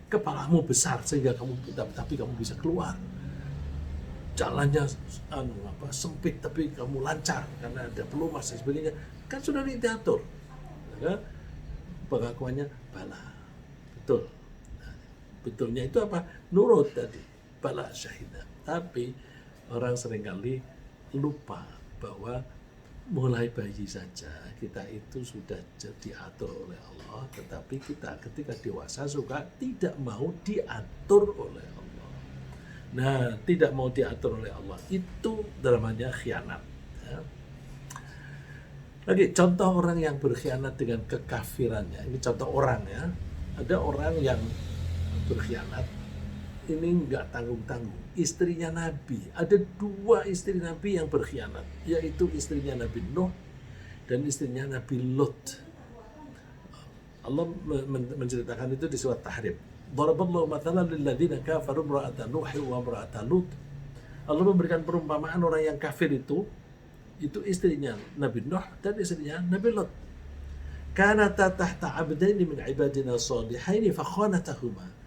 Kepalamu besar sehingga tapi kamu bisa keluar. Jalannya sempit tapi kamu lancar karena ada pelumas dan sebagainya. Kan sudah diatur. Maka pengakuannya bala. Betul. Nah, betulnya itu apa? Nurut tadi. Bala syahidah. Tapi orang seringkali lupa bahwa mulai bayi saja kita itu sudah diatur oleh Allah, tetapi kita ketika dewasa juga tidak mau diatur oleh Allah. Nah, tidak mau diatur oleh Allah itu namanya khianat. Ya. Lagi contoh orang yang berkhianat dengan kekafirannya. Ini contoh orang ya. Ada orang yang berkhianat. Ini enggak tanggung-tanggung. Istrinya Nabi. Ada 2 istri Nabi yang berkhianat. Yaitu istrinya Nabi Nuh dan istrinya Nabi Lut. Allah menceritakan itu di surat Tahrim. Daraballahu mathalan lil ladzina kafaru imra'ata Nuh wa imra'ata Lut. Allah memberikan perumpamaan orang yang kafir itu istrinya Nabi Nuh dan istrinya Nabi Lut. Kanata tahta 'abdaini min 'ibadina shalihaini fa khanatahuma.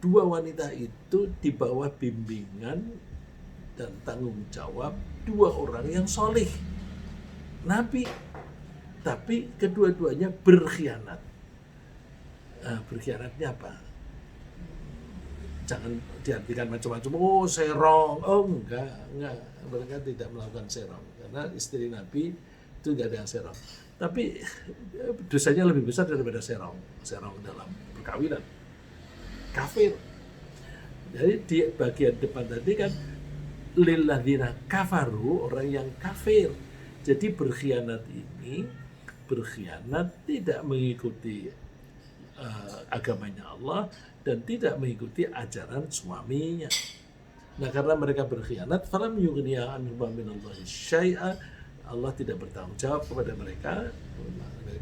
2 wanita itu di bawah bimbingan dan tanggung jawab 2 orang yang solih. Nabi, tapi kedua-duanya berkhianat. Nah, berkhianatnya apa? Jangan diartikan macam-macam. Oh, serong. Oh, enggak. Mereka tidak melakukan serong. Karena istri Nabi itu enggak ada yang serong. Tapi dosanya lebih besar daripada serong. Serong dalam perkawinan. Kafir. Jadi di bagian depan tadi kan lilladzina kafaru, orang yang kafir. Jadi berkhianat ini tidak mengikuti agamanya Allah dan tidak mengikuti ajaran suaminya. Nah, karena mereka berkhianat, falam yughniya anhum minallahi syai'a, Allah tidak bertanggung jawab kepada mereka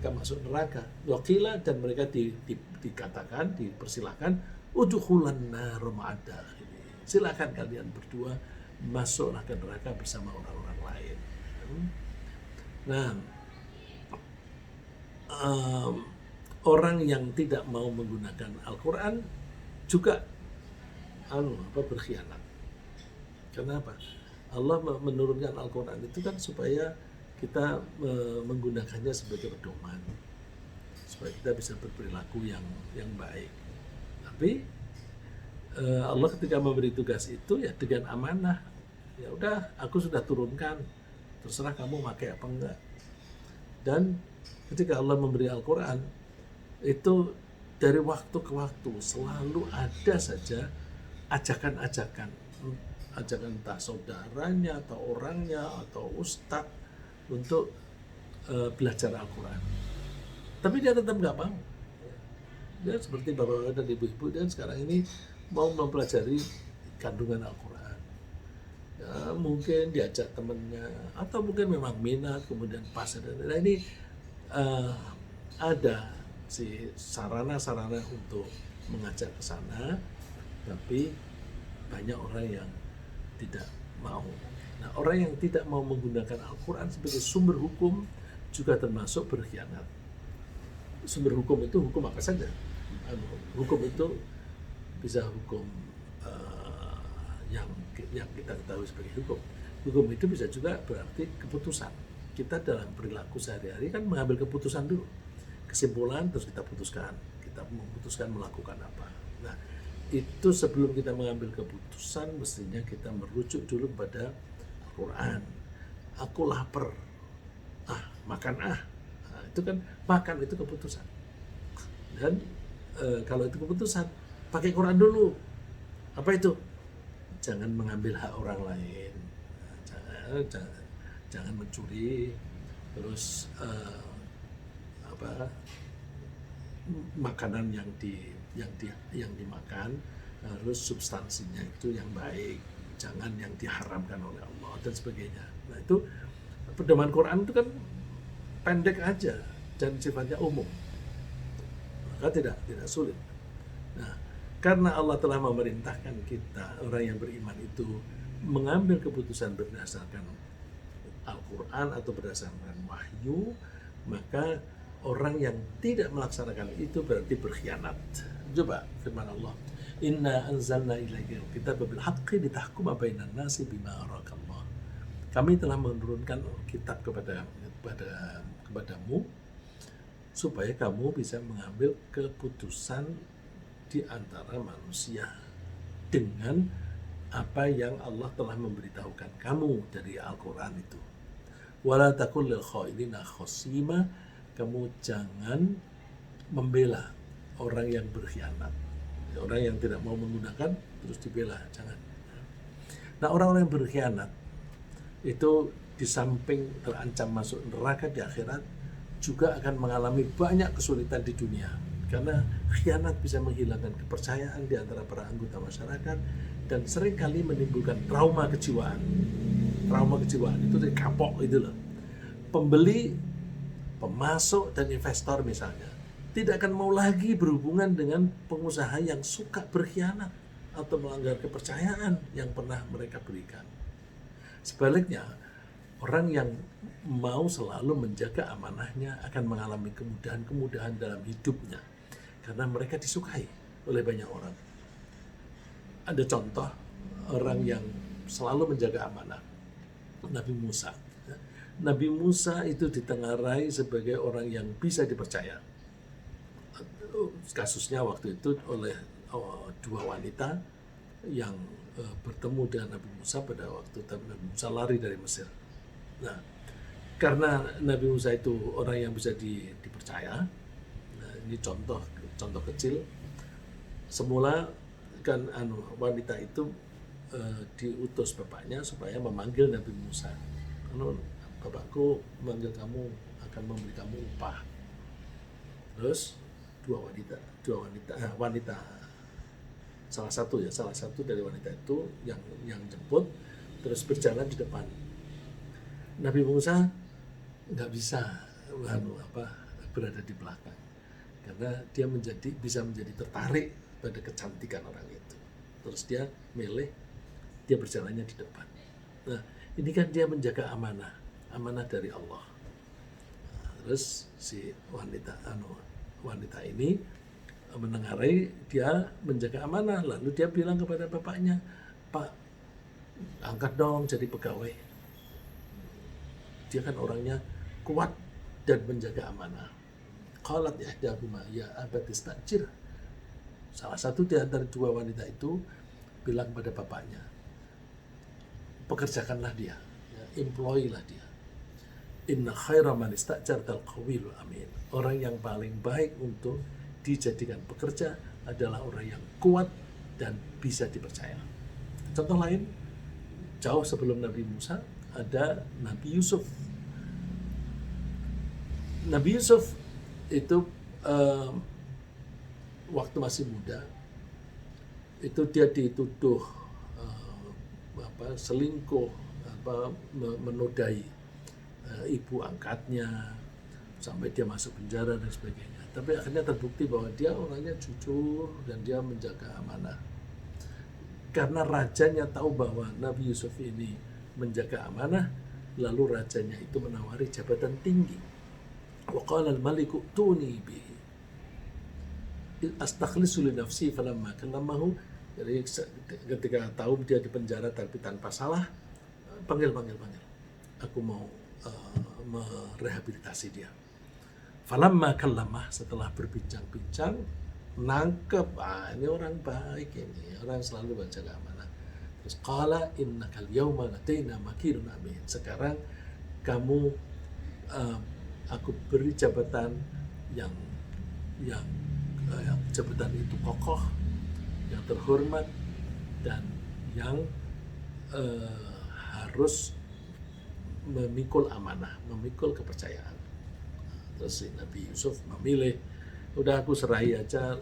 masuk neraka. Waqila, dan mereka dikatakan, dipersilahkan udkhulan nar ma'ad dakhilin. Silakan kalian berdua masuklah ke neraka bersama orang-orang lain. Nah, orang yang tidak mau menggunakan Al-Quran juga berkhianat. Kenapa? Allah menurunkan Al-Quran itu kan supaya kita menggunakannya sebagai pedoman, supaya kita bisa berperilaku yang baik. Tapi Allah ketika memberi tugas itu ya dengan amanah. Ya udah, aku sudah turunkan, terserah kamu pakai apa enggak. Dan ketika Allah memberi Al-Quran itu dari waktu ke waktu selalu ada saja ajakan entah saudaranya atau orangnya atau ustadz untuk belajar Al-Quran. Tapi dia tetap nggak mau. Dia seperti bapak dan ibu-ibu dan sekarang ini mau mempelajari kandungan Al-Quran. Ya, mungkin diajak temannya atau mungkin memang minat kemudian pas. Nah ini ada si sarana-sarana untuk mengajak ke sana, tapi banyak orang yang tidak mau. Nah, orang yang tidak mau menggunakan Al-Quran sebagai sumber hukum juga termasuk berkhianat. Sumber hukum itu hukum apa saja. Hukum itu bisa hukum yang kita ketahui sebagai hukum. Hukum itu bisa juga berarti keputusan. Kita dalam perilaku sehari-hari kan mengambil keputusan dulu. Kesimpulan terus kita putuskan. Kita memutuskan melakukan apa. Nah, itu sebelum kita mengambil keputusan mestinya kita merujuk dulu kepada Al-Quran. Aku lapar. Makan. Nah, itu kan makan itu keputusan. Dan kalau itu keputusan, pakai Quran dulu. Apa itu? Jangan mengambil hak orang lain. Jangan mencuri. Terus makanan yang dimakan harus substansinya itu yang baik, jangan yang diharamkan oleh Allah dan sebagainya. Nah itu pedoman Quran itu kan pendek aja dan sifatnya umum, maka tidak sulit. Nah karena Allah telah memerintahkan kita orang yang beriman itu mengambil keputusan berdasarkan Al-Quran atau berdasarkan wahyu, maka orang yang tidak melaksanakan itu berarti berkhianat. Coba firman Allah, Inna anzalna ilaikal kitaba bil haqqi litahkuma bainan nasi bima arakallah. Kami telah menurunkan kitab kepadamu supaya kamu bisa mengambil keputusan di antara manusia dengan apa yang Allah telah memberitahukan kamu dari Al-Quran itu. Wala takul lil khainina khasima, kamu jangan membela orang yang berkhianat, orang yang tidak mau menggunakan terus dibela, jangan. Nah orang-orang yang berkhianat itu di samping terancam masuk neraka di akhirat juga akan mengalami banyak kesulitan di dunia, karena khianat bisa menghilangkan kepercayaan di antara para anggota masyarakat dan seringkali menimbulkan trauma kejiwaan. Trauma kejiwaan itu dari kapok itu loh. Pembeli, pemasok dan investor misalnya tidak akan mau lagi berhubungan dengan pengusaha yang suka berkhianat atau melanggar kepercayaan yang pernah mereka berikan. Sebaliknya, orang yang mau selalu menjaga amanahnya akan mengalami kemudahan-kemudahan dalam hidupnya karena mereka disukai oleh banyak orang. Ada contoh orang yang selalu menjaga amanah, Nabi Musa. Nabi Musa itu ditengarai sebagai orang yang bisa dipercaya. Kasusnya waktu itu oleh dua wanita yang bertemu dengan Nabi Musa pada waktu Nabi Musa lari dari Mesir. Nah, karena Nabi Musa itu orang yang bisa dipercaya, nah, ini contoh kecil. Semula kan wanita itu diutus bapaknya supaya memanggil Nabi Musa. Bapakku memanggil kamu akan memberi kamu upah. Terus dua wanita salah satu dari wanita itu yang jemput terus berjalan di depan. Nabi Musa nggak bisa berada di belakang karena dia bisa menjadi tertarik pada kecantikan orang itu. Terus dia dia berjalannya di depan. Nah, ini kan dia menjaga amanah dari Allah. Nah, terus si wanita ini menengarai dia menjaga amanah. Lalu dia bilang kepada bapaknya, "Pak, angkat dong jadi pegawai." Dia kan orangnya kuat dan menjaga amanah. Qalat ihdahuma ya abati istajir. Salah satu di antara dua wanita itu bilang pada bapaknya, pekerjakanlah dia, ya, employ-lah dia. Inna khaira man istajartal qawiyul amin. Orang yang paling baik untuk dijadikan pekerja adalah orang yang kuat dan bisa dipercaya. Contoh lain, jauh sebelum Nabi Musa ada Nabi Yusuf. Nabi Yusuf itu waktu masih muda itu dia dituduh selingkuh, menodai ibu angkatnya sampai dia masuk penjara dan sebagainya. Tapi akhirnya terbukti bahwa dia orangnya jujur dan dia menjaga amanah. Karena rajanya tahu bahwa Nabi Yusuf ini menjaga amanah, lalu rajanya itu menawari jabatan tinggi. Wa qala al-maliku tuni bihi astakhlisu li nafsi falamma kallamahu. Jadi ketika tahu dia di penjara tapi tanpa salah, panggil. Aku mau merehabilitasi dia. Falamma kallamah, setelah berbincang-bincang, nangkep, ini orang baik ini, orang selalu menjaga amanah. Terus qala innakal yawma ladaina makirun amin. Sekarang kamu aku beri jabatan yang jabatan itu kokoh, yang terhormat, dan yang harus memikul amanah, memikul kepercayaan. Terus si Nabi Yusuf memilih, udah aku serahi aja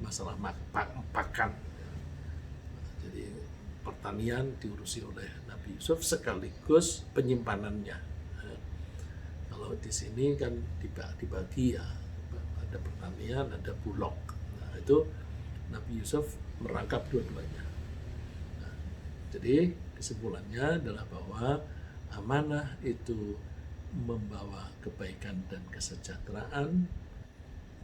masalah pakan. Jadi pertanian diurusi oleh Nabi Yusuf sekaligus penyimpanannya. Kalau di sini kan dibagi ya, ada pertanian, ada bulog. Nah, itu Nabi Yusuf merangkap dua-duanya. Nah, jadi kesimpulannya adalah bahwa amanah itu membawa kebaikan dan kesejahteraan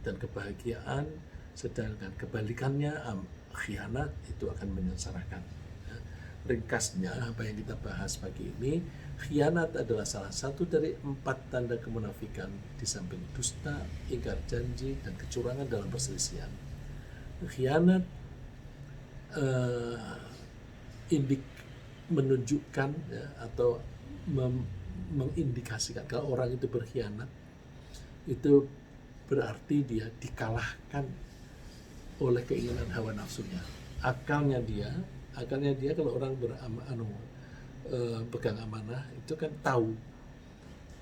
dan kebahagiaan, sedangkan kebalikannya khianat itu akan menyengsarakan. Ringkasnya apa yang kita bahas pagi ini, khianat adalah salah satu dari 4 tanda kemunafikan di samping dusta, ingkar janji, dan kecurangan dalam perselisihan. Khianat menunjukkan ya, atau mengindikasikan kalau orang itu berkhianat, itu berarti dia dikalahkan oleh keinginan hawa nafsunya. Akalnya dia kalau orang pegang amanah itu kan tahu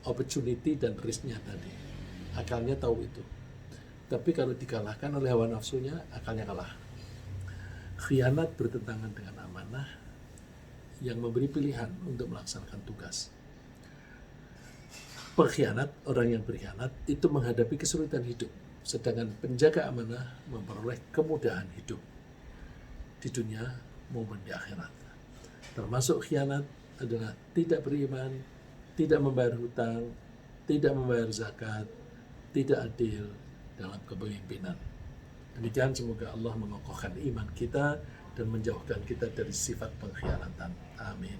opportunity dan risknya tadi. Akalnya tahu itu. Tapi kalau dikalahkan oleh hawa nafsunya, akalnya kalah. Khianat bertentangan dengan amanah yang memberi pilihan untuk melaksanakan tugas. Pengkhianat, orang yang berkhianat itu menghadapi kesulitan hidup, sedangkan penjaga amanah memperoleh kemudahan hidup di dunia maupun di akhirat. Termasuk khianat adalah tidak beriman, tidak membayar hutang, tidak membayar zakat, tidak adil dalam kepemimpinan. Demikian, semoga Allah mengokohkan iman kita dan menjauhkan kita dari sifat pengkhianatan. Amin.